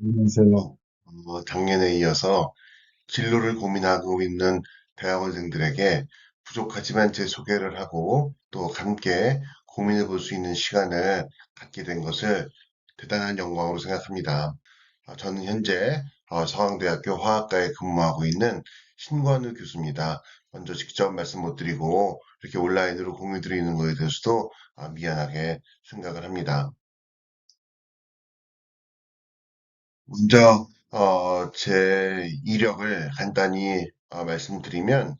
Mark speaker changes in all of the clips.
Speaker 1: 안녕하세요. 작년에 이어서 진로를 고민하고 있는 대학원생들에게 부족하지만 제 소개를 하고 또 함께 고민해 볼 수 있는 시간을 갖게 된 것을 대단한 영광으로 생각합니다. 저는 현재 서강대학교 화학과에 근무하고 있는 신관우 교수입니다. 먼저 직접 말씀 못 드리고 이렇게 온라인으로 공유 드리는 것에 대해서도 미안하게 생각을 합니다. 먼저 제 이력을 간단히 말씀드리면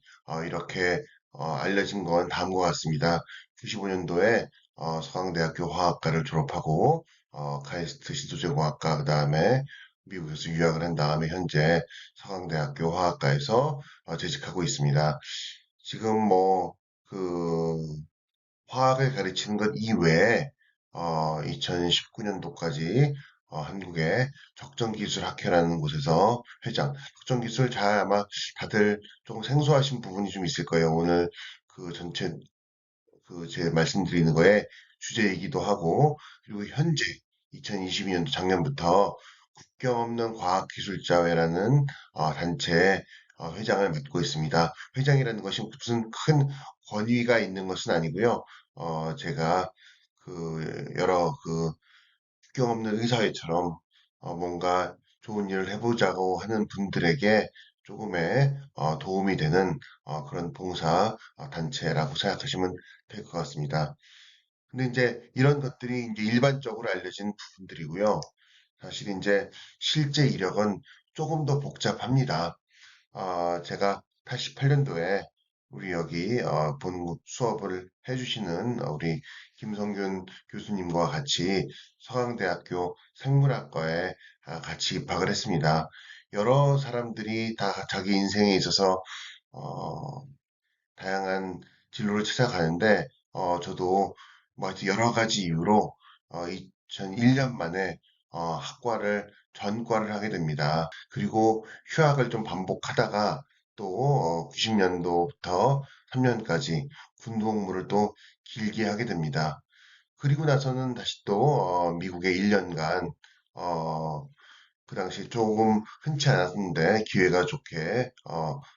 Speaker 1: 이렇게 알려진 건 다음과 같습니다. 95년도에 서강대학교 화학과를 졸업하고 카이스트 신소재공학과 그다음에 미국에서 유학을 한 다음에 현재 서강대학교 화학과에서 재직하고 있습니다. 지금 그 화학을 가르치는 것 이외에 2019년도까지 한국의 적정기술학회라는 곳에서 회장, 적정기술 잘 아마 다들 조금 생소하신 부분이 좀 있을 거예요. 오늘 그 전체 그 제 말씀드리는 거에 주제이기도 하고, 그리고 현재 2022년도 작년부터 국경 없는 과학기술자회라는 단체 회장을 맡고 있습니다. 회장이라는 것이 무슨 큰 권위가 있는 것은 아니고요. 제가 여러 국경 없는 의사회처럼 뭔가 좋은 일을 해보자고 하는 분들에게 조금의 도움이 되는 그런 봉사 단체라고 생각하시면 될 것 같습니다. 근데 이제 이런 것들이 이제 일반적으로 알려진 부분들이고요. 사실 이제 실제 이력은 조금 더 복잡합니다. 제가 88년도에 우리 여기 본 수업을 해주시는 우리 김성균 교수님과 같이 서강대학교 생물학과에 같이 입학을 했습니다. 여러 사람들이 다 자기 인생에 있어서 어, 다양한 진로를 찾아가는데 저도 뭐 하여튼 여러 가지 이유로 2001년 만에 학과를 전과를 하게 됩니다. 그리고 휴학을 좀 반복하다가 또 90년도부터 3년까지 군복무를 또 길게 하게 됩니다. 그리고 나서는 다시 또 미국에 1년간 그 당시 조금 흔치 않았는데 기회가 좋게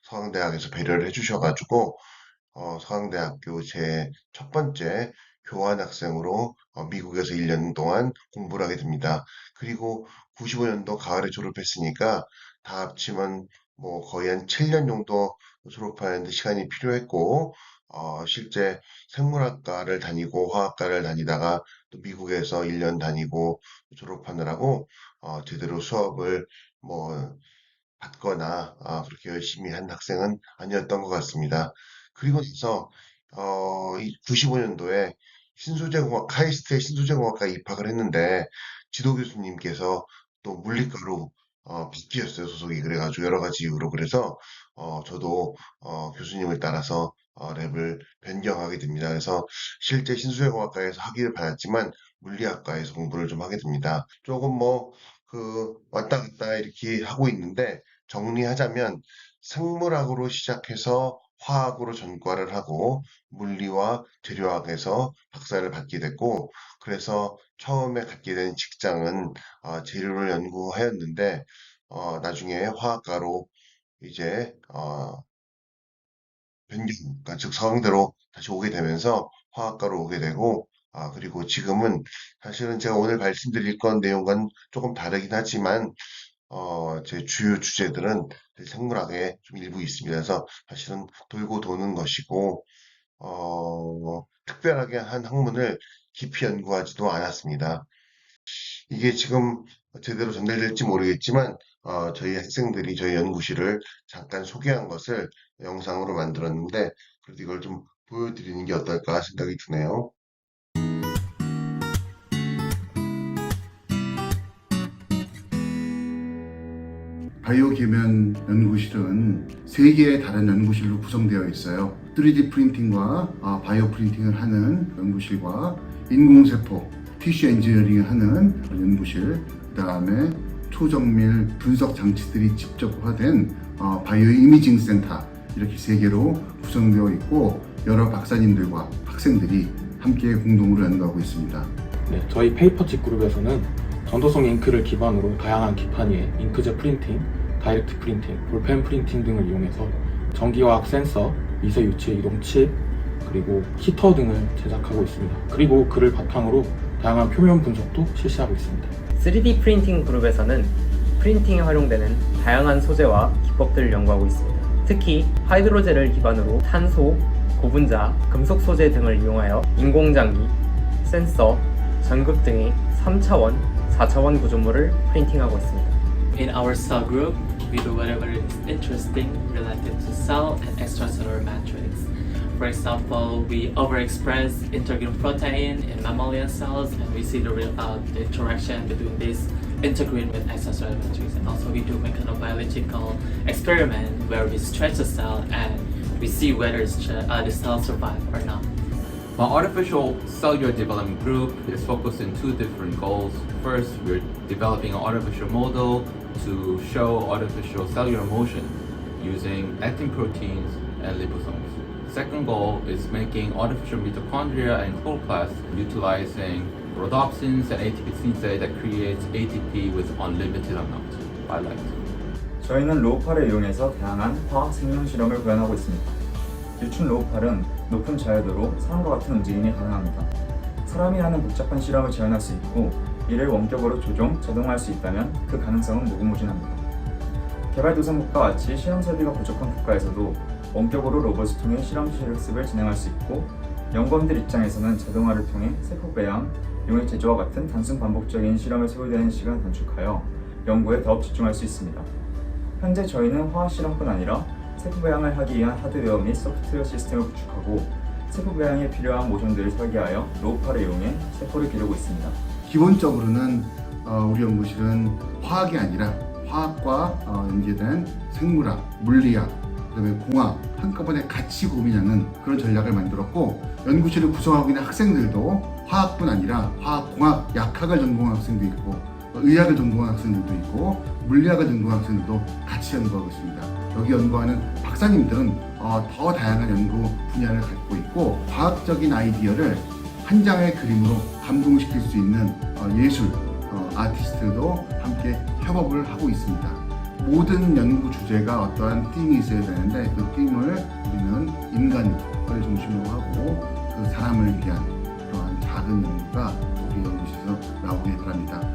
Speaker 1: 서강대학에서 배려를 해주셔가지고 서강대학교 제 첫 번째 교환학생으로 미국에서 1년 동안 공부를 하게 됩니다. 그리고 95년도 가을에 졸업했으니까 다 합치면 뭐 거의 한 7년 정도 졸업하는데 시간이 필요했고, 실제 생물학과를 다니고 화학과를 다니다가 또 미국에서 1년 다니고 졸업하느라고 제대로 수업을 뭐 받거나 그렇게 열심히 한 학생은 아니었던 것 같습니다. 그리고 나서 이 95년도에 카이스트의 신소재공학과에 입학을 했는데 지도 교수님께서 또 물리과로 바뀌었어요, 소속이. 그래가지고 여러 가지 이유로 그래서 저도 교수님을 따라서 랩을 변경하게 됩니다. 그래서 실제 신소재공학과에서 학위를 받았지만 물리학과에서 공부를 좀 하게 됩니다. 조금 왔다 갔다 이렇게 하고 있는데 정리하자면 생물학으로 시작해서 화학으로 전과를 하고 물리와 재료학에서 박사를 받게 됐고, 그래서 처음에 갖게 된 직장은 재료를 연구하였는데 나중에 화학과로 이제 변경, 그러니까 즉 서강대로 다시 오게 되면서 화학과로 오게 되고, 그리고 지금은 사실은 제가 오늘 말씀드릴 건 내용과는 조금 다르긴 하지만 제 주요 주제들은 생물학에 좀 일부 있습니다. 그래서 사실은 돌고 도는 것이고, 특별하게 한 학문을 깊이 연구하지도 않았습니다. 이게 지금 제대로 전달될지 모르겠지만, 저희 학생들이 저희 연구실을 잠깐 소개한 것을 영상으로 만들었는데, 그래도 이걸 좀 보여드리는 게 어떨까 생각이 드네요. 바이오 계면 연구실은 세 개의 다른 연구실로 구성되어 있어요. 3D 프린팅과 바이오 프린팅을 하는 연구실과 인공세포, 티슈 엔지니어링을 하는 연구실, 그 다음에 초정밀 분석 장치들이 직접화된 바이오 이미징 센터, 이렇게 세 개로 구성되어 있고 여러 박사님들과 학생들이 함께 공동으로 연구하고 있습니다.
Speaker 2: 네, 저희 페이퍼칩 그룹에서는 전도성 잉크를 기반으로 다양한 기판 위에 잉크젯 프린팅, 다이렉트 프린팅, 볼펜 프린팅 등을 이용해서 전기화학 센서, 미세 유체 이동 칩, 그리고 히터 등을 제작하고 있습니다. 그리고 그를 바탕으로 다양한 표면 분석도 실시하고 있습니다.
Speaker 3: 3D 프린팅 그룹에서는 프린팅에 활용되는 다양한 소재와 기법들을 연구하고 있습니다. 특히 하이드로젤을 기반으로 탄소, 고분자, 금속 소재 등을 이용하여 인공장기, 센서, 전극 등의 3차원, 4차원 구조물을 프린팅하고 있습니다.
Speaker 4: In our cell group, we do whatever is interesting related to cell and extracellular matrix. For example, we overexpress integrin protein in mammalian cells, and we see the interaction between this integrin with extracellular matrix. And also, we do mechanobiological experiment where we stretch the cell and we see whether the cell survive or not.
Speaker 5: My artificial cellular development group is focused in two different goals. First, we're developing an artificial model to show artificial cellular motion using actin proteins and liposomes. Second goal is making artificial mitochondria and chloroplasts utilizing rhodopsins and ATP synthase that creates ATP with unlimited amount by light.
Speaker 6: 저희는 로우팔을 이용해서 다양한 화학 생명 실험을 구현하고 있습니다. 유춘 로우팔은 높은 자유도로 사람과 같은 움직임이 가능합니다. 사람이 하는 복잡한 실험을 재현할 수 있고 이를 원격으로 조종, 자동화할 수 있다면 그 가능성은 무궁무진합니다. 개발도상국과 같이 실험 설비가 부족한 국가에서도 원격으로 로봇을 통해 실험 실습을 진행할 수 있고 연구원들 입장에서는 자동화를 통해 세포 배양, 용액 제조와 같은 단순 반복적인 실험에 소요되는 시간을 단축하여 연구에 더욱 집중할 수 있습니다. 현재 저희는 화학 실험뿐 아니라 세포 배양을 하기 위한 하드웨어 및 소프트웨어 시스템을 구축하고 세포 배양에 필요한 모션들을 설계하여 로우팔을 이용해 세포를 기르고 있습니다.
Speaker 7: 기본적으로는 우리 연구실은 화학이 아니라 화학과 연계된 생물학, 물리학, 그다음에 공학 한꺼번에 같이 고민하는 그런 전략을 만들었고 연구실을 구성하고 있는 학생들도 화학뿐 아니라 화학, 공학, 약학을 전공한 학생도 있고 의학을 전공한 학생들도 있고 물리학을 전공한 학생들도 같이 연구하고 있습니다. 여기 연구하는 박사님들은 더 다양한 연구 분야를 갖고 있고 과학적인 아이디어를 한 장의 그림으로 감동시킬 수 있는 예술 아티스트도 함께 협업을 하고 있습니다. 모든 연구 주제가 어떠한 팀이 있어야 되는데 그 팀을 우리는 인간을 중심으로 하고 그 사람을 위한 그러한 작은 연구가 우리 연구실에서 나오길 바랍니다.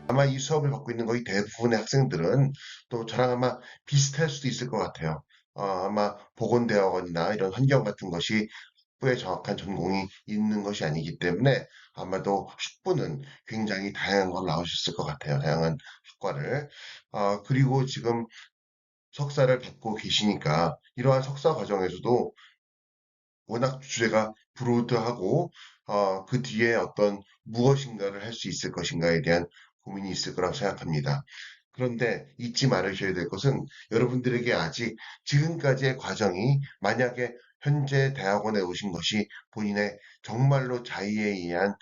Speaker 1: 아마 이 수업을 받고 있는 거의 대부분의 학생들은 또 저랑 아마 비슷할 수도 있을 것 같아요. 아마 보건대학원이나 이런 환경 같은 것이 학부에 정확한 전공이 있는 것이 아니기 때문에 아마도 학부는 굉장히 다양한 걸 나오셨을 것 같아요. 다양한 학과를. 그리고 지금 석사를 받고 계시니까 이러한 석사 과정에서도 워낙 주제가 브로드하고 그 뒤에 어떤 무엇인가를 할 수 있을 것인가에 대한 고민이 있을 거라고 생각합니다. 그런데 잊지 말으셔야 될 것은 여러분들에게 아직 지금까지의 과정이 만약에 현재 대학원에 오신 것이 본인의 정말로 자의에 의한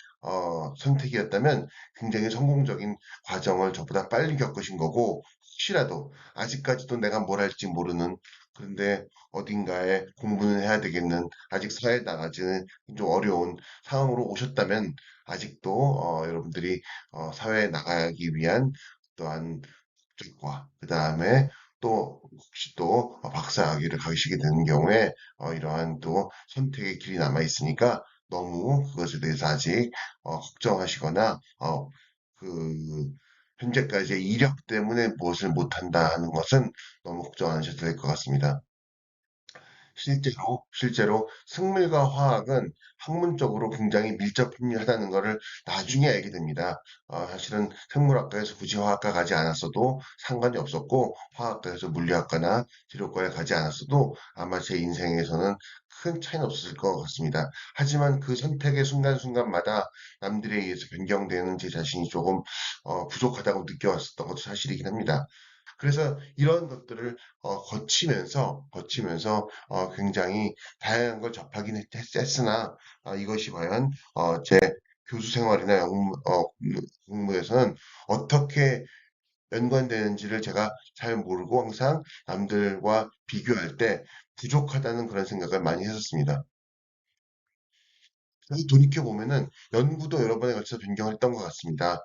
Speaker 1: 선택이었다면 굉장히 성공적인 과정을 저보다 빨리 겪으신 거고 혹시라도 아직까지도 내가 뭘 할지 모르는 그런데 어딘가에 공부는 해야 되겠는 아직 사회에 나가지는 좀 어려운 상황으로 오셨다면 아직도 여러분들이 사회에 나가기 위한 또한 목적과 그 다음에 또 혹시 또 박사학위를 가시게 되는 경우에 이러한 또 선택의 길이 남아 있으니까 너무 그것에 대해서 아직 걱정하시거나 그 현재까지의 이력 때문에 무엇을 못한다 하는 것은 너무 걱정 안 하셔도 될 것 같습니다. 실제로 생물과 화학은 학문적으로 굉장히 밀접하다는 것을 나중에 알게 됩니다. 사실은 생물학과에서 굳이 화학과 가지 않았어도 상관이 없었고, 화학과에서 물리학과나 재료과에 가지 않았어도 아마 제 인생에서는 큰 차이는 없었을 것 같습니다. 하지만 그 선택의 순간순간마다 남들에 의해서 변경되는 제 자신이 조금 부족하다고 느껴왔었던 것도 사실이긴 합니다. 그래서 이런 것들을 거치면서 굉장히 다양한 걸 접하긴 했으나 이것이 과연 제 교수 생활이나 공부에서는 어떻게 연관되는지를 제가 잘 모르고 항상 남들과 비교할 때 부족하다는 그런 생각을 많이 했었습니다. 그래서 돌이켜보면은 연구도 여러 번에 걸쳐서 변경을 했던 것 같습니다.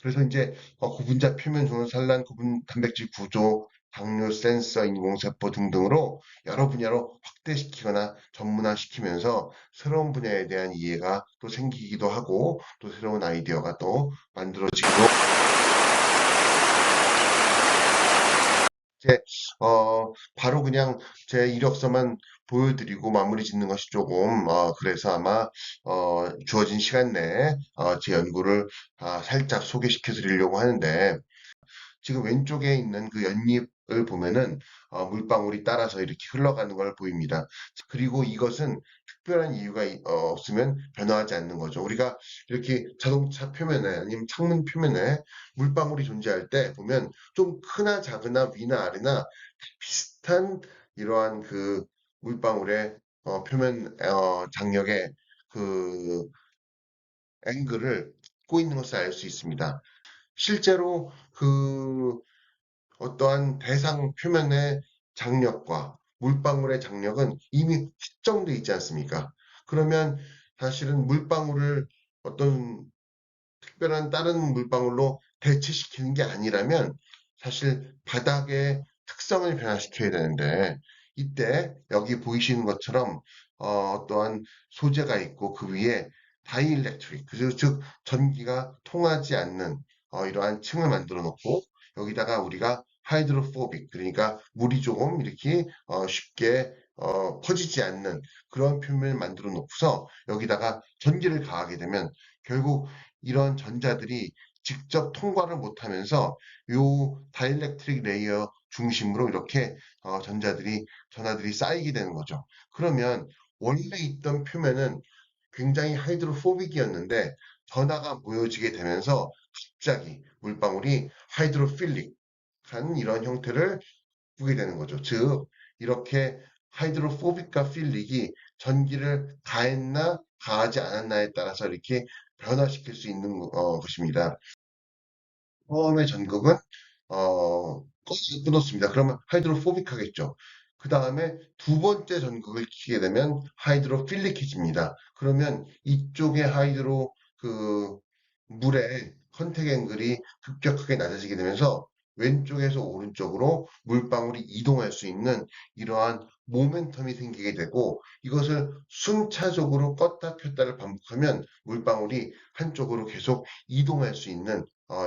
Speaker 1: 그래서 이제 고분자 표면 종합 산란, 고분 단백질 구조, 당뇨 센서, 인공세포 등등으로 여러 분야로 확대시키거나 전문화시키면서 새로운 분야에 대한 이해가 또 생기기도 하고 또 새로운 아이디어가 또 만들어지기도 이제 바로 그냥 제 이력서만 보여드리고 마무리 짓는 것이 조금 그래서 아마 주어진 시간 내에 제 연구를 살짝 소개시켜 드리려고 하는데 지금 왼쪽에 있는 그 연잎을 보면은 물방울이 따라서 이렇게 흘러가는 걸 보입니다. 그리고 이것은 특별한 이유가 없으면 변화하지 않는 거죠. 우리가 이렇게 자동차 표면에 아니면 창문 표면에 물방울이 존재할 때 보면 좀 크나 작으나 위나 아래나 비슷한 이러한 그 물방울의 표면 장력의 그 앵글을 갖고 있는 것을 알 수 있습니다. 실제로 그 어떠한 대상 표면의 장력과 물방울의 장력은 이미 확정돼 있지 않습니까? 그러면 사실은 물방울을 어떤 특별한 다른 물방울로 대체시키는 게 아니라면 사실 바닥의 특성을 변화시켜야 되는데 이때 여기 보이시는 것처럼 어떠한 소재가 있고 그 위에 다이일렉트릭, 즉 전기가 통하지 않는 이러한 층을 만들어 놓고 여기다가 우리가 하이드로포빅, 그러니까 물이 조금 이렇게 쉽게 퍼지지 않는 그런 표면을 만들어 놓고서 여기다가 전기를 가하게 되면 결국 이런 전자들이 직접 통과를 못하면서 요 다이일렉트릭 레이어 중심으로 이렇게 전하들이 쌓이게 되는 거죠. 그러면 원래 있던 표면은 굉장히 하이드로포빅이었는데 전하가 모여지게 되면서 갑자기 물방울이 하이드로필릭한 이런 형태를 보게 되는 거죠. 즉 이렇게 하이드로포빅과 필릭이 전기를 가했나 가하지 않았나에 따라서 이렇게 변화시킬 수 있는 것입니다. 처음에 전극은 끊었습니다. 그러면 하이드로포빅하겠죠. 그 다음에 두 번째 전극을 키게 되면 하이드로필릭해집니다. 그러면 이쪽의 그 물의 컨택 앵글이 급격하게 낮아지게 되면서 왼쪽에서 오른쪽으로 물방울이 이동할 수 있는 이러한 모멘텀이 생기게 되고 이것을 순차적으로 껐다 켰다를 반복하면 물방울이 한쪽으로 계속 이동할 수 있는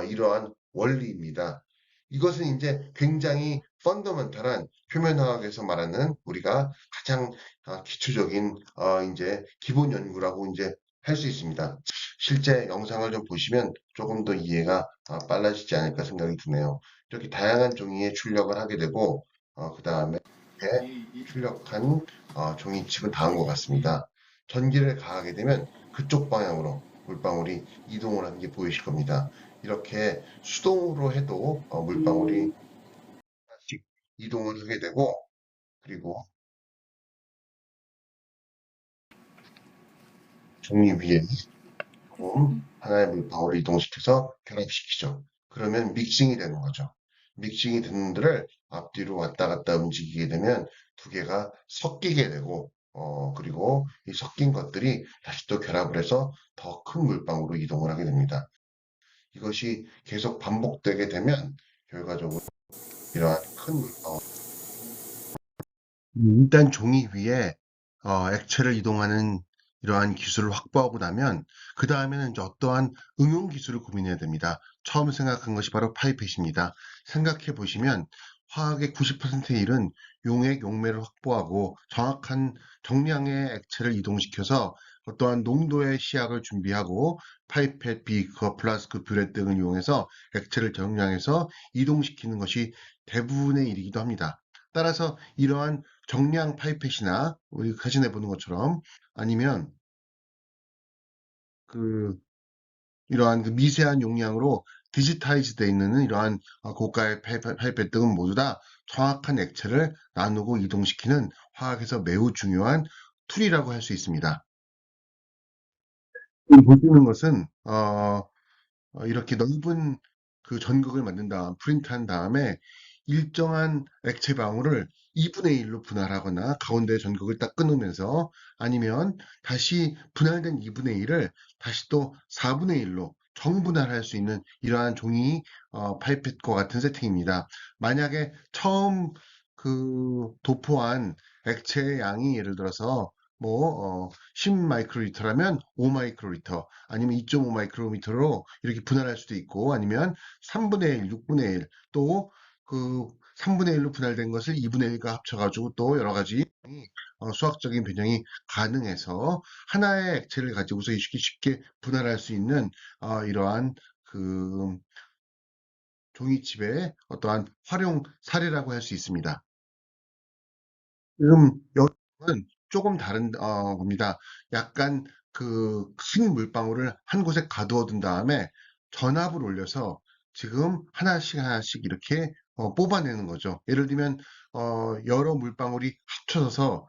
Speaker 1: 이러한 원리입니다. 이것은 이제 굉장히 펀더멘탈한 표면화학에서 말하는 우리가 가장 기초적인 이제 기본 연구라고 이제 할 수 있습니다. 실제 영상을 좀 보시면 조금 더 이해가 빨라지지 않을까 생각이 드네요. 이렇게 다양한 종이에 출력을 하게 되고 그 다음에 이렇게 출력한 종이칩은 다음과 같습니다. 전기를 가하게 되면 그쪽 방향으로 물방울이 이동을 하는 게 보이실 겁니다. 이렇게 수동으로 해도 물방울이 하나씩 이동을 하게 되고 그리고 종이 위에 하나의 물방울을 이동시켜서 결합시키죠. 그러면 믹싱이 되는 거죠. 믹싱이 되는 들을 앞뒤로 왔다 갔다 움직이게 되면 두 개가 섞이게 되고 그리고 이 섞인 것들이 다시 또 결합을 해서 더 큰 물방울로 이동을 하게 됩니다. 이것이 계속 반복되게 되면 결과적으로 이러한 큰 물방울 일단 종이 위에 액체를 이동하는 이러한 기술을 확보하고 나면 그 다음에는 이제 어떠한 응용 기술을 고민해야 됩니다. 처음 생각한 것이 바로 파이펫입니다. 생각해 보시면 화학의 90%의 일은 용액, 용매를 확보하고 정확한 정량의 액체를 이동시켜서 어떠한 농도의 시약을 준비하고 파이펫, 비커, 플라스크, 뷰렛 등을 이용해서 액체를 정량해서 이동시키는 것이 대부분의 일이기도 합니다. 따라서 이러한 정량 파이펫이나 우리 사진에 보는 것처럼 아니면 이러한 그 미세한 용량으로 디지타이즈 되어 있는 이러한 고가의 파이펫 등은 모두 다 정확한 액체를 나누고 이동시키는 화학에서 매우 중요한 툴이라고 할 수 있습니다. 보시는 것은 이렇게 넓은 그 전극을 만든 다음 프린트한 다음에 일정한 액체 방울을 2분의 1로 분할하거나 가운데 전극을 딱 끊으면서 아니면 다시 분할된 2분의 1을 다시 또 4분의 1로 정분할할 수 있는 이러한 종이 파이펫과 같은 세팅입니다. 만약에 처음 도포한 액체의 양이 예를 들어서 10 마이크로리터라면 5 마이크로리터 아니면 2.5 마이크로미터로 이렇게 분할할 수도 있고 아니면 3분의 1, 6분의 1 또 3분의 1로 분할된 것을 2분의 1과 합쳐가지고 또 여러 가지 수학적인 변형이 가능해서 하나의 액체를 가지고서 쉽게 분할할 수 있는 이러한 그 종이칩의 어떠한 활용 사례라고 할 수 있습니다. 지금 여기는 조금 다른 겁니다. 약간 큰 물방울을 한 곳에 가두어 둔 다음에 전압을 올려서 지금 하나씩 하나씩 이렇게 뽑아내는 거죠. 예를 들면 여러 물방울이 합쳐져서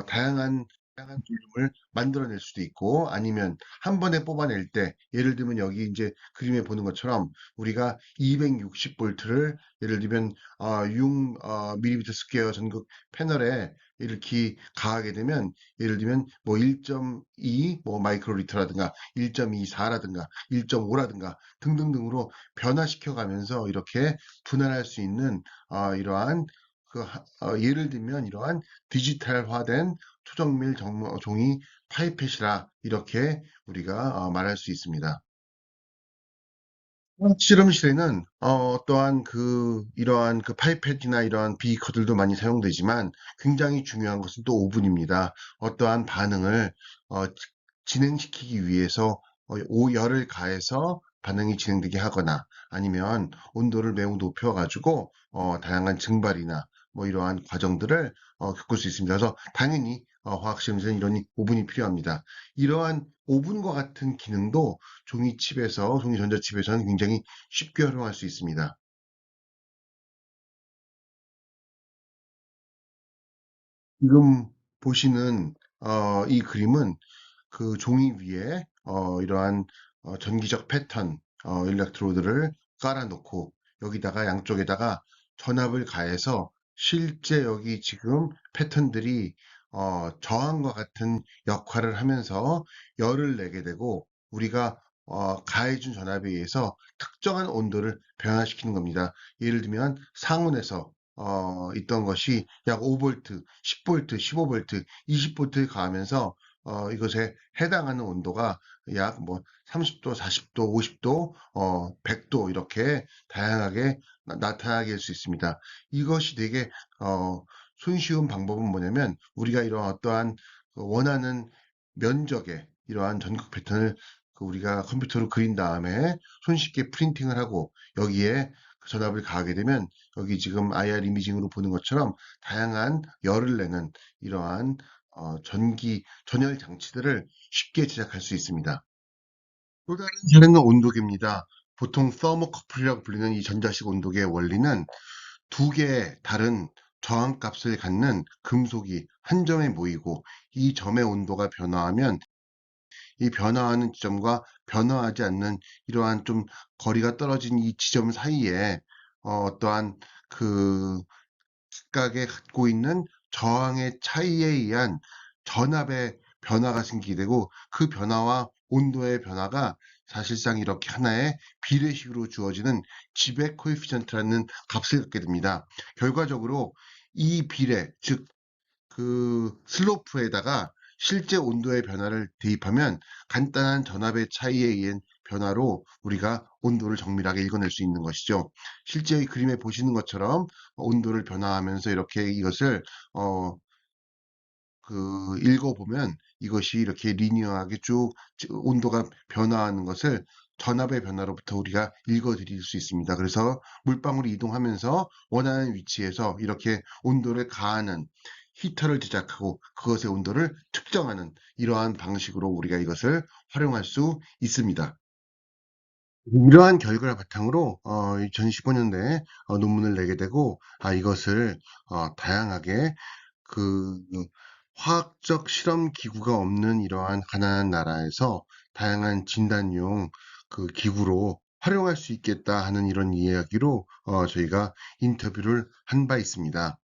Speaker 1: 다양한 볼륨을 만들어낼 수도 있고 아니면 한 번에 뽑아낼 때 예를 들면 여기 이제 그림에 보는 것처럼 우리가 260볼트를 예를 들면 6mm 스퀘어 전극 패널에 이렇게 가하게 되면 예를 들면 1.2 마이크로리터라든가 1.24라든가 1.5라든가 등등등으로 변화시켜 가면서 이렇게 분할할 수 있는 이러한 예를 들면 이러한 디지털화된 초정밀 종이 파이펫이라 이렇게 우리가 말할 수 있습니다. 실험실에는 또한 이러한 파이펫이나 이러한 비커들도 많이 사용되지만 굉장히 중요한 것은 또 오븐입니다. 어떠한 반응을 진행시키기 위해서 열을 가해서 반응이 진행되게 하거나 아니면 온도를 매우 높여가지고 다양한 증발이나 이러한 과정들을 겪을 수 있습니다. 그래서 당연히 화학실험에서는 이런 오븐이 필요합니다. 이러한 오븐과 같은 기능도 종이 전자칩에서는 굉장히 쉽게 활용할 수 있습니다. 지금 보시는 이 그림은 종이 위에 이러한 전기적 패턴 일렉트로드를 깔아놓고 여기다가 양쪽에다가 전압을 가해서 실제 여기 지금 패턴들이 저항과 같은 역할을 하면서 열을 내게 되고 우리가 가해준 전압에 의해서 특정한 온도를 변화시키는 겁니다. 예를 들면 상온에서 있던 것이 약 5V, 10V, 15V, 20V에 가하면서 이것에 해당하는 온도가 약 30도, 40도, 50도, 100도 이렇게 다양하게 나타나게 할 수 있습니다. 이것이 되게 손쉬운 방법은 뭐냐면 우리가 이러한 어떠한 원하는 면적의 이러한 전극 패턴을 우리가 컴퓨터로 그린 다음에 손쉽게 프린팅을 하고 여기에 전압을 가하게 되면 여기 지금 IR 이미징으로 보는 것처럼 다양한 열을 내는 이러한 전열 장치들을 쉽게 제작할 수 있습니다. 또 다른 사례는 온도계입니다. 보통 서모커플이라고 불리는 이 전자식 온도계의 원리는 두 개의 다른 저항값을 갖는 금속이 한 점에 모이고 이 점의 온도가 변화하면 이 변화하는 지점과 변화하지 않는 이러한 좀 거리가 떨어진 이 지점 사이에 어떠한 각각에 갖고 있는 저항의 차이에 의한 전압의 변화가 생기게 되고 그 변화와 온도의 변화가 사실상 이렇게 하나의 비례식으로 주어지는 지배 코에피션트라는 값을 갖게 됩니다. 결과적으로 이 비례, 즉 슬로프에다가 실제 온도의 변화를 대입하면 간단한 전압의 차이에 의한 변화로 우리가 온도를 정밀하게 읽어낼 수 있는 것이죠. 실제 이 그림에 보시는 것처럼 온도를 변화하면서 이렇게 이것을 읽어보면 이것이 이렇게 리니어하게 쭉 온도가 변화하는 것을 전압의 변화로부터 우리가 읽어드릴 수 있습니다. 그래서 물방울이 이동하면서 원하는 위치에서 이렇게 온도를 가하는 히터를 제작하고 그것의 온도를 측정하는 이러한 방식으로 우리가 이것을 활용할 수 있습니다. 이러한 결과를 바탕으로 2015년대에 논문을 내게 되고 이것을 다양하게 그 화학적 실험 기구가 없는 이러한 가난한 나라에서 다양한 진단용 기구로 활용할 수 있겠다 하는 이런 이야기로 저희가 인터뷰를 한 바 있습니다.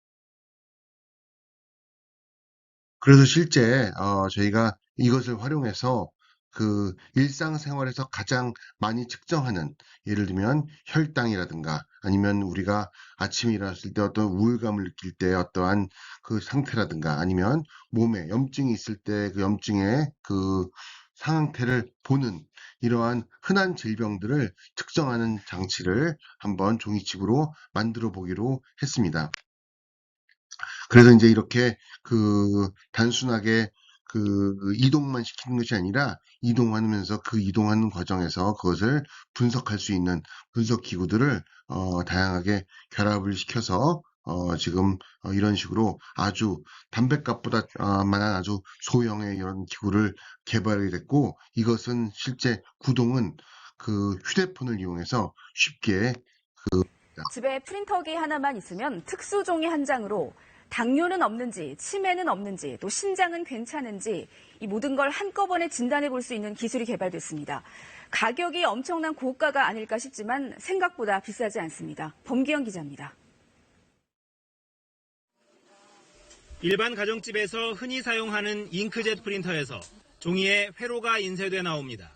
Speaker 1: 그래서 실제 저희가 이것을 활용해서 그 일상생활에서 가장 많이 측정하는, 예를 들면 혈당이라든가 아니면 우리가 아침에 일어났을 때 어떤 우울감을 느낄 때 어떠한 그 상태라든가 아니면 몸에 염증이 있을 때 그 염증의 그 상태를 보는 이러한 흔한 질병들을 측정하는 장치를 한번 종이칩으로 만들어 보기로 했습니다. 그래서 이제 이렇게 그 단순하게 그 이동만 시키는 것이 아니라 이동하면서 그 이동하는 과정에서 그것을 분석할 수 있는 분석 기구들을 다양하게 결합을 시켜서 지금 이런 식으로 아주 담배값보다 만한 아주 소형의 이런 기구를 개발이 됐고, 이것은 실제 구동은 그 휴대폰을 이용해서 쉽게
Speaker 8: 집에 프린터기 하나만 있으면 특수 종이 한 장으로 당뇨는 없는지, 치매는 없는지, 또 신장은 괜찮은지 이 모든 걸 한꺼번에 진단해 볼 수 있는 기술이 개발됐습니다. 가격이 엄청난 고가가 아닐까 싶지만 생각보다 비싸지 않습니다. 범기영 기자입니다.
Speaker 9: 일반 가정집에서 흔히 사용하는 잉크젯 프린터에서 종이에 회로가 인쇄돼 나옵니다.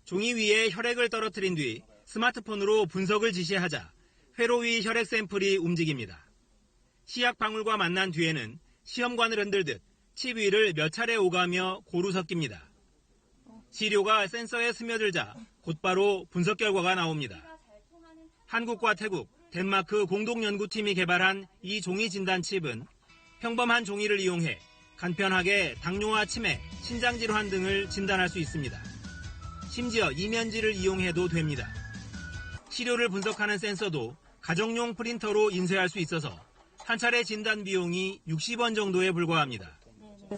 Speaker 9: 종이 위에 혈액을 떨어뜨린 뒤 스마트폰으로 분석을 지시하자 회로 위 혈액 샘플이 움직입니다. 시약 방울과 만난 뒤에는 시험관을 흔들듯 칩 위를 몇 차례 오가며 고루 섞입니다. 시료가 센서에 스며들자 곧바로 분석 결과가 나옵니다. 한국과 태국, 덴마크 공동연구팀이 개발한 이 종이 진단 칩은 평범한 종이를 이용해 간편하게 당뇨와 치매, 신장질환 등을 진단할 수 있습니다. 심지어 이면지를 이용해도 됩니다. 시료를 분석하는 센서도 가정용 프린터로 인쇄할 수 있어서 한 차례 진단 비용이 60원 정도에 불과합니다.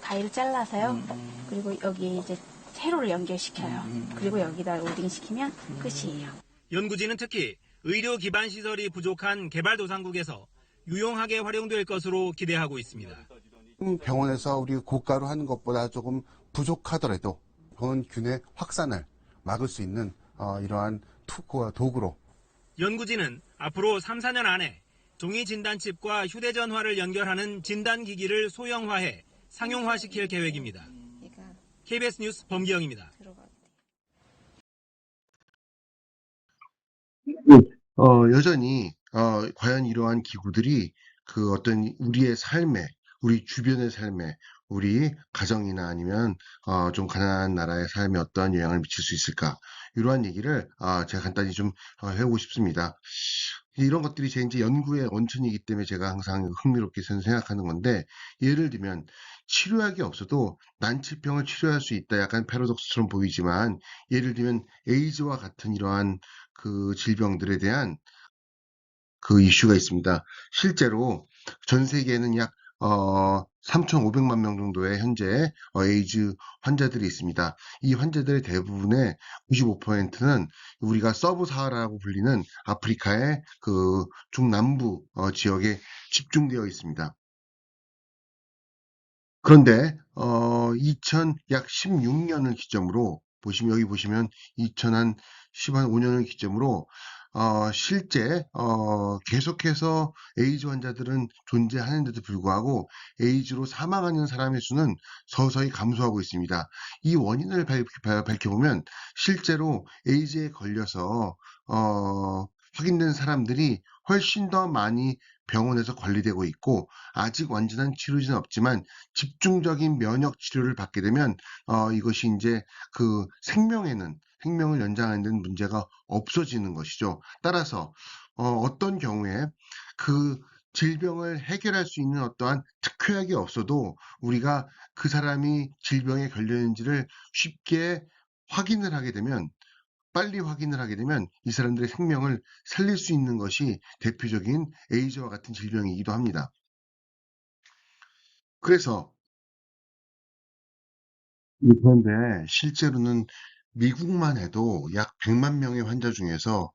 Speaker 10: 가위를 잘라서요. 그리고 여기 이제 세로를 연결시켜요. 그리고 여기다 로딩 시키면 끝이에요.
Speaker 9: 연구진은 특히 의료 기반 시설이 부족한 개발도상국에서 유용하게 활용될 것으로 기대하고 있습니다.
Speaker 7: 병원에서 우리 고가로 하는 것보다 조금 부족하더라도 병원균의 확산을 막을 수 있는 이러한 도구로
Speaker 9: 연구진은 앞으로 3, 4년 안에 종이 진단칩과 휴대전화를 연결하는 진단기기를 소형화해 상용화시킬 계획입니다. KBS 뉴스 범기영입니다.
Speaker 1: 여전히 과연 이러한 기구들이 그 어떤 우리의 삶에, 우리 주변의 삶에, 우리 가정이나 아니면 좀 가난한 나라의 삶에 어떠한 영향을 미칠 수 있을까? 이러한 얘기를 제가 간단히 좀 해보고 싶습니다. 이런 것들이 제 이제 연구의 원천이기 때문에 제가 항상 흥미롭게 생각하는 건데, 예를 들면 치료약이 없어도 난치병을 치료할 수 있다. 약간 패러독스처럼 보이지만, 예를 들면 에이즈와 같은 이러한 그 질병들에 대한 그 이슈가 있습니다. 실제로 전 세계에는 약 3,500만 명 정도의 현재 에이즈 환자들이 있습니다. 이 환자들의 대부분의 95%는 우리가 서브사하라라고 불리는 아프리카의 그 중남부 지역에 집중되어 있습니다. 그런데 약 16년을 기점으로 여기 보시면 2015년을 기점으로 실제 계속해서 에이즈 환자들은 존재하는데도 불구하고 에이즈로 사망하는 사람의 수는 서서히 감소하고 있습니다. 이 원인을 밝혀보면 실제로 에이즈에 걸려서 확인된 사람들이 훨씬 더 많이 병원에서 관리되고 있고, 아직 완전한 치료제는 없지만 집중적인 면역 치료를 받게 되면 이것이 이제 그 생명을 연장하는 데는 문제가 없어지는 것이죠. 따라서 어떤 경우에 그 질병을 해결할 수 있는 어떠한 특효약이 없어도 우리가 그 사람이 질병에 걸렸는지를 쉽게 빨리 확인을 하게 되면 이 사람들의 생명을 살릴 수 있는 것이 대표적인 에이즈와 같은 질병이기도 합니다. 그런데 실제로는 미국만 해도 약 100만 명의 환자 중에서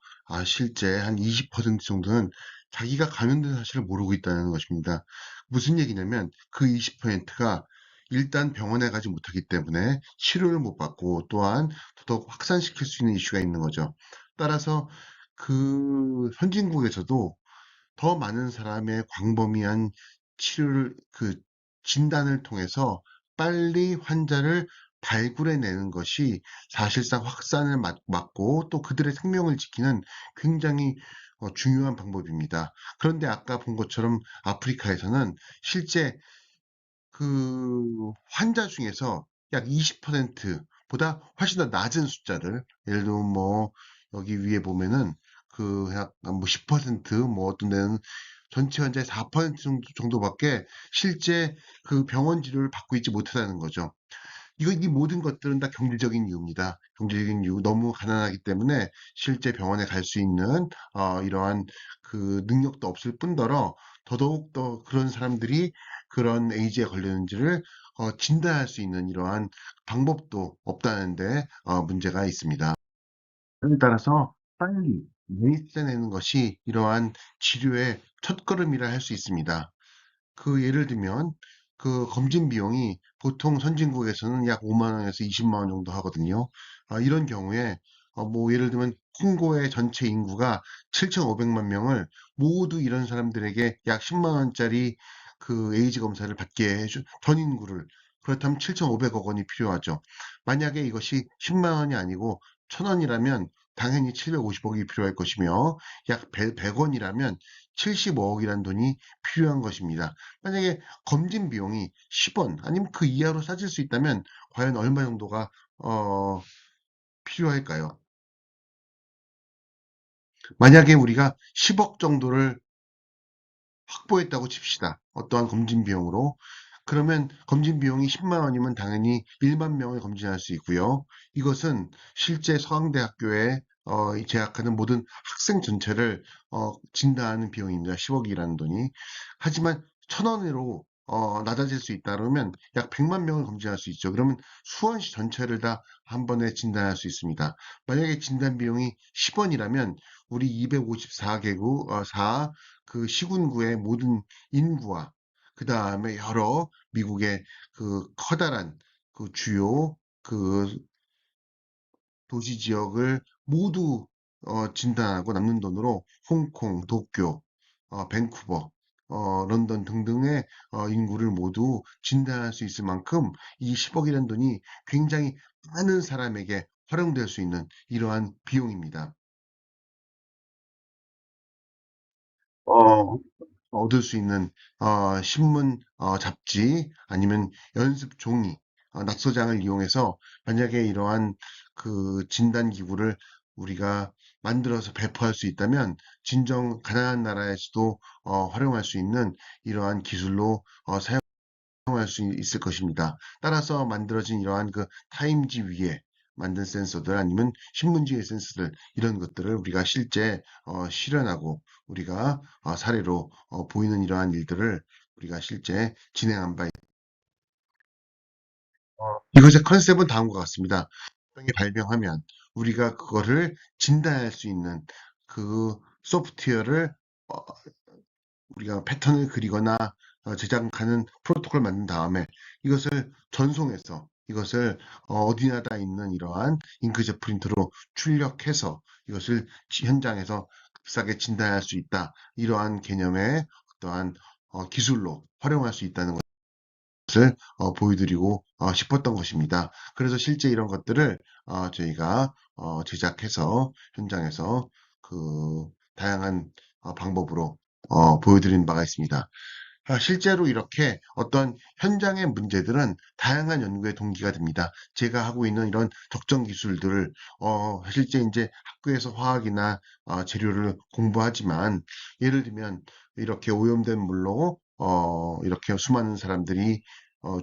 Speaker 1: 실제 한 20% 정도는 자기가 감염된 사실을 모르고 있다는 것입니다. 무슨 얘기냐면 그 20%가 일단 병원에 가지 못하기 때문에 치료를 못 받고, 또한 더더욱 확산시킬 수 있는 이슈가 있는 거죠. 따라서 그 선진국에서도 더 많은 사람의 광범위한 진단을 통해서 빨리 환자를 발굴해내는 것이 사실상 확산을 막고 또 그들의 생명을 지키는 굉장히 중요한 방법입니다. 그런데 아까 본 것처럼 아프리카에서는 실제 그 환자 중에서 약 20%보다 훨씬 더 낮은 숫자를, 예를 들면 뭐 여기 위에 보면은 그 약 뭐 10%뭐 어떤 데는 전체 환자의 4% 정도밖에 실제 그 병원 치료를 받고 있지 못하다는 거죠. 이 모든 것들은 다 경제적인 이유입니다. 경제적인 이유, 너무 가난하기 때문에 실제 병원에 갈 수 있는 이러한 그 능력도 없을 뿐더러 더더욱 더 그런 사람들이 그런 에이즈에 걸렸는지를 진단할 수 있는 이러한 방법도 없다는데 문제가 있습니다. 따라서 빨리 내세내는 것이 이러한 치료의 첫걸음이라 할 수 있습니다. 그 예를 들면 그 검진 비용이 보통 선진국에서는 약 5만 원에서 20만 원 정도 하거든요. 이런 경우에 뭐 예를 들면 콩고의 전체 인구가 7,500만 명을 모두 이런 사람들에게 약 10만 원짜리 그 에이즈 검사를 받게 해준 전 인구를, 그렇다면 7,500억 원이 필요하죠. 만약에 이것이 10만 원이 아니고 1,000원이라면 당연히 750억이 필요할 것이며 약 100원이라면 75억이라는 돈이 필요한 것입니다. 만약에 검진 비용이 10원 아니면 그 이하로 싸질 수 있다면 과연 얼마 정도가 필요할까요? 만약에 우리가 10억 정도를 확보했다고 칩시다. 어떠한 검진 비용으로. 그러면 검진 비용이 10만 원이면 당연히 1만 명을 검진할 수 있고요. 이것은 실제 서강대학교에 재학하는 모든 학생 전체를 진단하는 비용입니다. 10억이라는 돈이. 하지만 1,000원으로 낮아질 수 있다 그러면 약 100만 명을 검진할 수 있죠. 그러면 수원시 전체를 다 한 번에 진단할 수 있습니다. 만약에 진단 비용이 10원이라면 우리 254개국, 그 시군구의 모든 인구와 그 다음에 여러 미국의 그 커다란 그 주요 그 도시 지역을 모두 진단하고 남는 돈으로 홍콩, 도쿄, 밴쿠버, 런던 등등의 인구를 모두 진단할 수 있을 만큼 이 10억이라는 돈이 굉장히 많은 사람에게 활용될 수 있는 이러한 비용입니다. 어, 얻을 수 있는 신문, 잡지 아니면 연습 종이, 낙서장을 이용해서 만약에 이러한 그 진단 기구를 우리가 만들어서 배포할 수 있다면 진정 가난한 나라에서도 활용할 수 있는 이러한 기술로 사용할 수 있을 것입니다. 따라서 만들어진 이러한 그 타임지 위에 만든 센서들 아니면 신문지의 센서들, 이런 것들을 우리가 실제 실현하고 우리가 사례로 보이는 이러한 일들을 우리가 실제 진행한 바 이것의 컨셉은 다음과 같습니다. 병이 발병하면 우리가 그거를 진단할 수 있는 그 소프트웨어를 어, 우리가 패턴을 그리거나 제작하는 프로토콜을 만든 다음에 이것을 전송해서 이것을 어디나 다 있는 이러한 잉크젯 프린터로 출력해서 이것을 현장에서 값싸게 진단할 수 있다. 이러한 개념의 어떠한 기술로 활용할 수 있다는 것을 보여드리고 싶었던 것입니다. 그래서 실제 이런 것들을 저희가 제작해서 현장에서 그 다양한 방법으로 보여드린 바가 있습니다. 실제로 이렇게 어떤 현장의 문제들은 다양한 연구의 동기가 됩니다. 제가 하고 있는 이런 적정 기술들을 실제 이제 학교에서 화학이나 재료를 공부하지만 예를 들면 이렇게 오염된 물로 이렇게 수많은 사람들이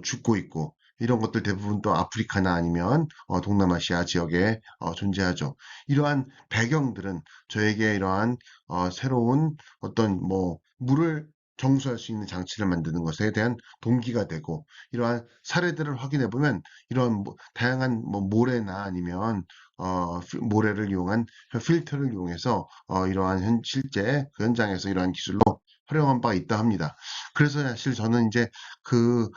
Speaker 1: 죽고 있고 이런 것들 대부분 또 아프리카나 아니면 동남아시아 지역에 존재하죠. 이러한 배경들은 저에게 이러한 새로운 어떤 뭐 물을 정수할 수 있는 장치를 만드는 것에 대한 동기가 되고, 이러한 사례들을 확인해 보면 이런 다양한 뭐 모래나 아니면 모래를 이용한 필터를 이용해서 이러한 실제 그 현장에서 이러한 기술로 활용한 바가 있다 합니다. 그래서 사실 저는 이제 그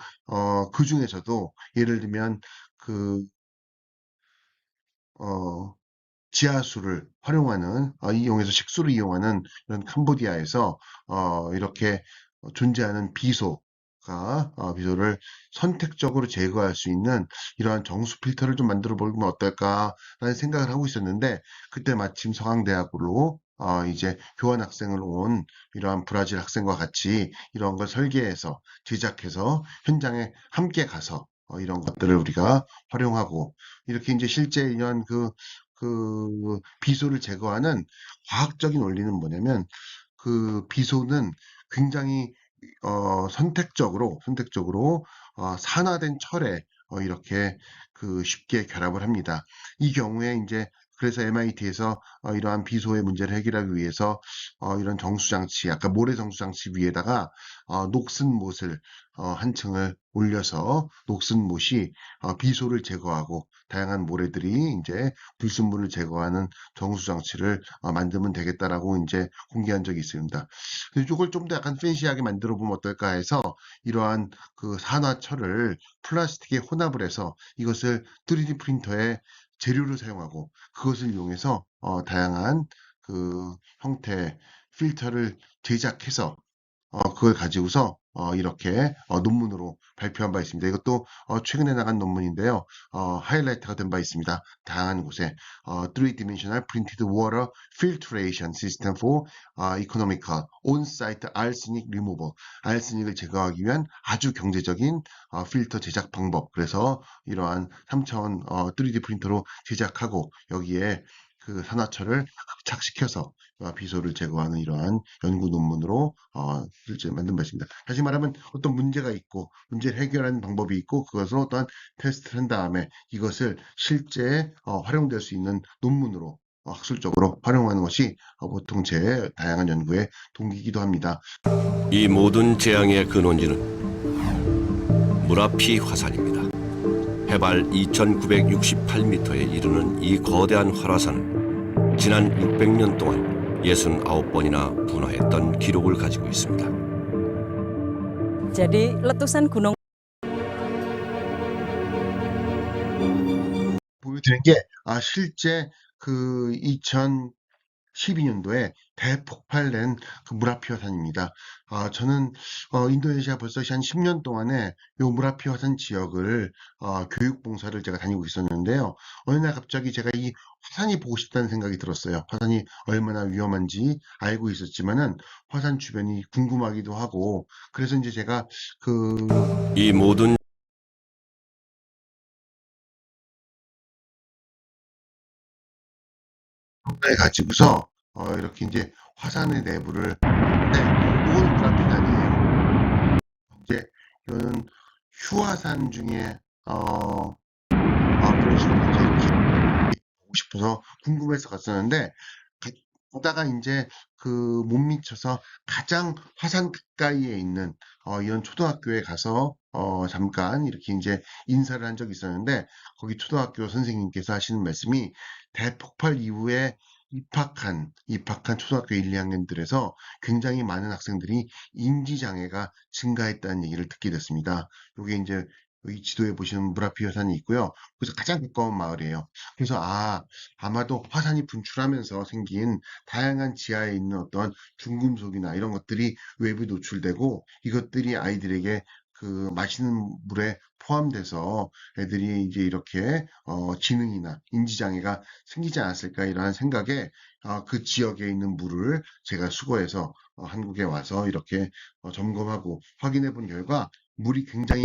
Speaker 1: 중에서도 예를 들면 그 지하수를 활용하는, 이용해서 식수를 이용하는 이런 캄보디아에서 이렇게 존재하는 비소, 비소를 선택적으로 제거할 수 있는 이러한 정수 필터를 좀 만들어 보면 어떨까라는 생각을 하고 있었는데, 그때 마침 서강대학으로 이제 교환 학생을 온 이러한 브라질 학생과 같이 이런 걸 설계해서 제작해서 현장에 함께 가서 이런 것들을 우리가 활용하고, 이렇게 이제 실제 이런 비소를 제거하는 과학적인 원리는 뭐냐면, 그 비소는 굉장히 선택적으로 산화된 철에 이렇게 쉽게 결합을 합니다. 이 경우에 이제 그래서 MIT에서 이러한 비소의 문제를 해결하기 위해서 이런 정수장치, 아까 모래 정수장치 위에다가 녹슨 못을 한 층을 올려서 녹슨 못이 비소를 제거하고 다양한 모래들이 이제 불순물을 제거하는 정수장치를 만들면 되겠다라고 이제 공개한 적이 있습니다. 그래서 이걸 좀 더 약간 팬시하게 만들어 보면 어떨까 해서 이러한 산화철을 플라스틱에 혼합을 해서 이것을 3D 프린터의 재료를 사용하고 그것을 이용해서 다양한 형태의 필터를 제작해서 그걸 가지고서 이렇게 논문으로 발표한 바 있습니다. 이것도 최근에 나간 논문인데요. 하이라이트가 된 바 있습니다. 다양한 곳에 3-dimensional printed water filtration system for economical on-site arsenic removal. 알스닉을 제거하기 위한 아주 경제적인 필터 제작 방법. 그래서 이러한 3차원 3D 프린터로 제작하고 여기에 산화철을 흡착시켜서 비소를 제거하는 이러한 연구 논문으로 실제 만든 것입니다. 다시 말하면 어떤 문제가 있고 문제를 해결하는 방법이 있고 그것을 어떠한 테스트를 한 다음에 이것을 실제 활용될 수 있는 논문으로 학술적으로 활용하는 것이 보통 제 다양한 연구의 동기이기도 합니다.
Speaker 11: 이 모든 재앙의 근원지는 무라피 화산입니다. 해발 2,968m에 이르는 이 거대한 활화산은 지난 600년 동안 69번이나 분화했던 기록을 가지고 있습니다.
Speaker 12: Jadi letusan gunung
Speaker 1: 보여드린 게 실제 2012년도에 대폭발된 무라피 화산입니다. 저는 인도네시아 벌써 한 10년 동안에 요 무라피 화산 지역을 교육 봉사를 제가 다니고 있었는데요. 어느 날 갑자기 제가 이 화산이 보고 싶다는 생각이 들었어요. 화산이 얼마나 위험한지 알고 있었지만은 화산 주변이 궁금하기도 하고, 그래서 이제 제가
Speaker 11: 이 모든
Speaker 1: 가지고서 이렇게 이제 화산의 내부를 이건 무라피가 아니에요. 이제 이거는 휴화산 중에 그런 식으로 이제 이렇게 보고 싶어서 궁금해서 갔었는데 가다가 이제 못 미쳐서 가장 화산 가까이에 있는 이런 초등학교에 가서 잠깐 이렇게 이제 인사를 한 적이 있었는데, 거기 초등학교 선생님께서 하시는 말씀이 대폭발 이후에 입학한 초등학교 1, 2학년들에서 굉장히 많은 학생들이 인지장애가 증가했다는 얘기를 듣게 됐습니다. 요게 이제 이 지도에 보시는 무라피 화산이 있고요. 그래서 가장 가까운 마을이에요. 그래서 아마도 화산이 분출하면서 생긴 다양한 지하에 있는 어떤 중금속이나 이런 것들이 외부에 노출되고 이것들이 아이들에게 마시는 물에 포함돼서 애들이 이제 이렇게 지능이나 인지장애가 생기지 않았을까 이러한 생각에 그 지역에 있는 물을 제가 수거해서 한국에 와서 이렇게 점검하고 확인해 본 결과 물이 굉장히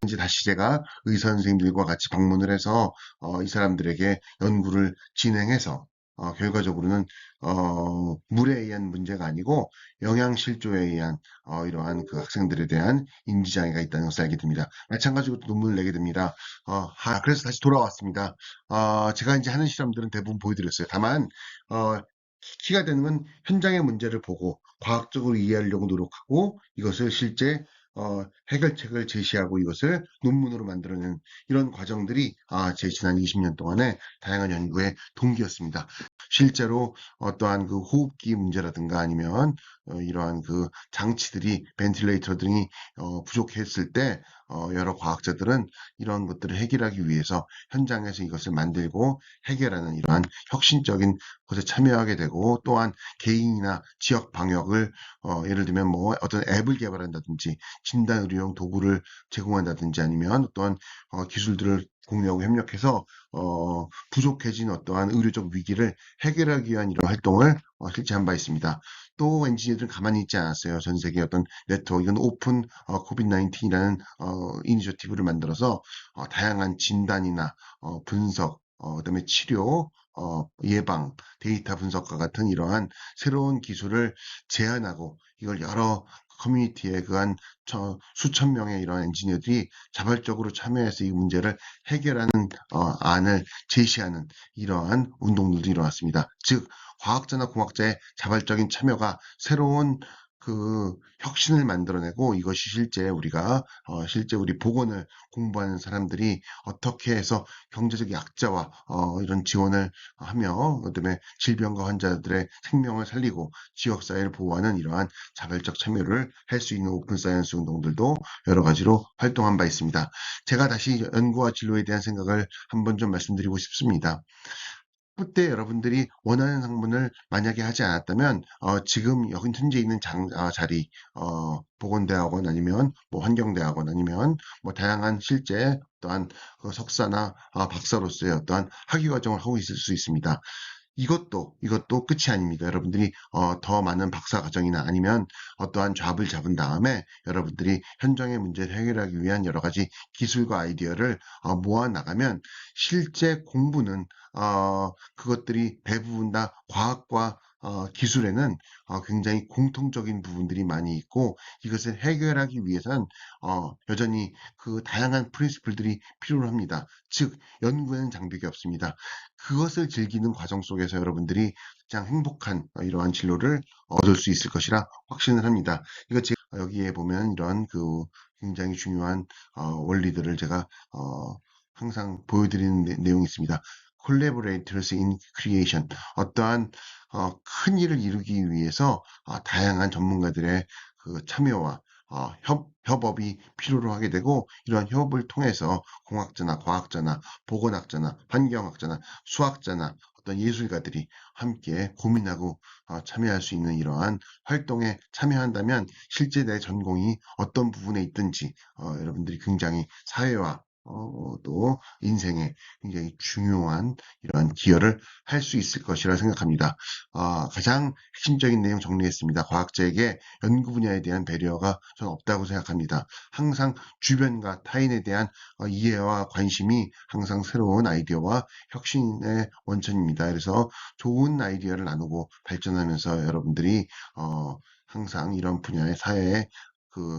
Speaker 1: 이제 다시 제가 의사 선생님들과 같이 방문을 해서 이 사람들에게 연구를 진행해서 결과적으로는 물에 의한 문제가 아니고 영양실조에 의한 이러한 학생들에 대한 인지장애가 있다는 것을 알게 됩니다. 마찬가지로 또 논문을 내게 됩니다. 그래서 다시 돌아왔습니다. 제가 이제 하는 실험들은 대부분 보여드렸어요. 다만 키가 되는 건 현장의 문제를 보고 과학적으로 이해하려고 노력하고 이것을 실제 해결책을 제시하고 이것을 논문으로 만들어내는 이런 과정들이 제 지난 20년 동안의 다양한 연구의 동기였습니다. 실제로 어떠한 그 호흡기 문제라든가 아니면 이러한 그 장치들이 벤틸레이터 등이 부족했을 때 여러 과학자들은 이런 것들을 해결하기 위해서 현장에서 이것을 만들고 해결하는 이러한 혁신적인 것에 참여하게 되고 또한 개인이나 지역 방역을 예를 들면 뭐 어떤 앱을 개발한다든지 진단 의료용 도구를 제공한다든지 아니면 어떠한 기술들을 공유하고 협력해서 부족해진 어떠한 의료적 위기를 해결하기 위한 이런 활동을 실제 한 바 있습니다. 또 엔지니어들은 가만히 있지 않았어요. 전 세계 어떤 네트워크, 이건 오픈 코비드-19이라는 이니셔티브를 만들어서 다양한 진단이나 분석, 그다음에 치료, 예방, 데이터 분석과 같은 이러한 새로운 기술을 제안하고 이걸 여러 커뮤니티에 그한 수천 명의 이런 엔지니어들이 자발적으로 참여해서 이 문제를 해결하는 안을 제시하는 이러한 운동들이 일어났습니다. 즉 과학자나 공학자의 자발적인 참여가 새로운 그 혁신을 만들어내고 이것이 실제 우리가 실제 우리 보건을 공부하는 사람들이 어떻게 해서 경제적 약자와 이런 지원을 하며 그다음에 질병과 환자들의 생명을 살리고 지역사회를 보호하는 이러한 자발적 참여를 할 수 있는 오픈 사이언스 운동들도 여러 가지로 활동한 바 있습니다. 제가 다시 연구와 진로에 대한 생각을 한번 좀 말씀드리고 싶습니다. 그때 여러분들이 원하는 학문을 만약에 하지 않았다면 지금 여기 현재 있는 자리 보건대학원 아니면 뭐 환경대학원 아니면 뭐 다양한 실제 또한 석사나 박사로서의 어떠한 학위 과정을 하고 있을 수 있습니다. 이것도 끝이 아닙니다. 여러분들이 더 많은 박사 과정이나 아니면 어떠한 잡을 잡은 다음에 여러분들이 현장의 문제를 해결하기 위한 여러 가지 기술과 아이디어를 모아 나가면 실제 공부는 그것들이 대부분 다 과학과 기술에는 굉장히 공통적인 부분들이 많이 있고 이것을 해결하기 위해선 여전히 그 다양한 프린시플들이 필요합니다. 즉 연구에는 장벽이 없습니다. 그것을 즐기는 과정 속에서 여러분들이 가장 행복한 이러한 진로를 얻을 수 있을 것이라 확신을 합니다. 이거 제가 여기에 보면 이런 그 굉장히 중요한 원리들을 제가 항상 보여드리는 내용이 있습니다. Collaborators in Creation. 어떠한 큰 일을 이루기 위해서 다양한 전문가들의 그 참여와 협업이 필요로 하게 되고 이러한 협업을 통해서 공학자나 과학자나 보건학자나 환경학자나 수학자나 어떤 예술가들이 함께 고민하고 참여할 수 있는 이러한 활동에 참여한다면 실제 내 전공이 어떤 부분에 있든지 여러분들이 굉장히 사회와 또 인생에 굉장히 중요한 이러한 기여를 할 수 있을 것이라 생각합니다. 가장 핵심적인 내용 정리했습니다. 과학자에게 연구 분야에 대한 배려가 저는 없다고 생각합니다. 항상 주변과 타인에 대한 이해와 관심이 항상 새로운 아이디어와 혁신의 원천입니다. 그래서 좋은 아이디어를 나누고 발전하면서 여러분들이 항상 이런 분야의 사회에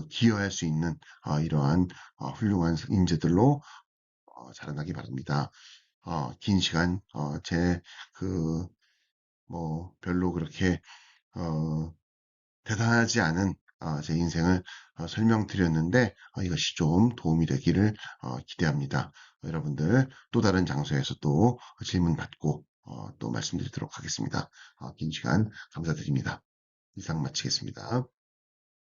Speaker 1: 기여할 수 있는 이러한 훌륭한 인재들로 자라나기 바랍니다. 긴 시간 별로 그렇게 대단하지 않은 제 인생을 설명드렸는데 이것이 좀 도움이 되기를 기대합니다. 여러분들 또 다른 장소에서 또 질문 받고 또 말씀드리도록 하겠습니다. 긴 시간 감사드립니다. 이상 마치겠습니다.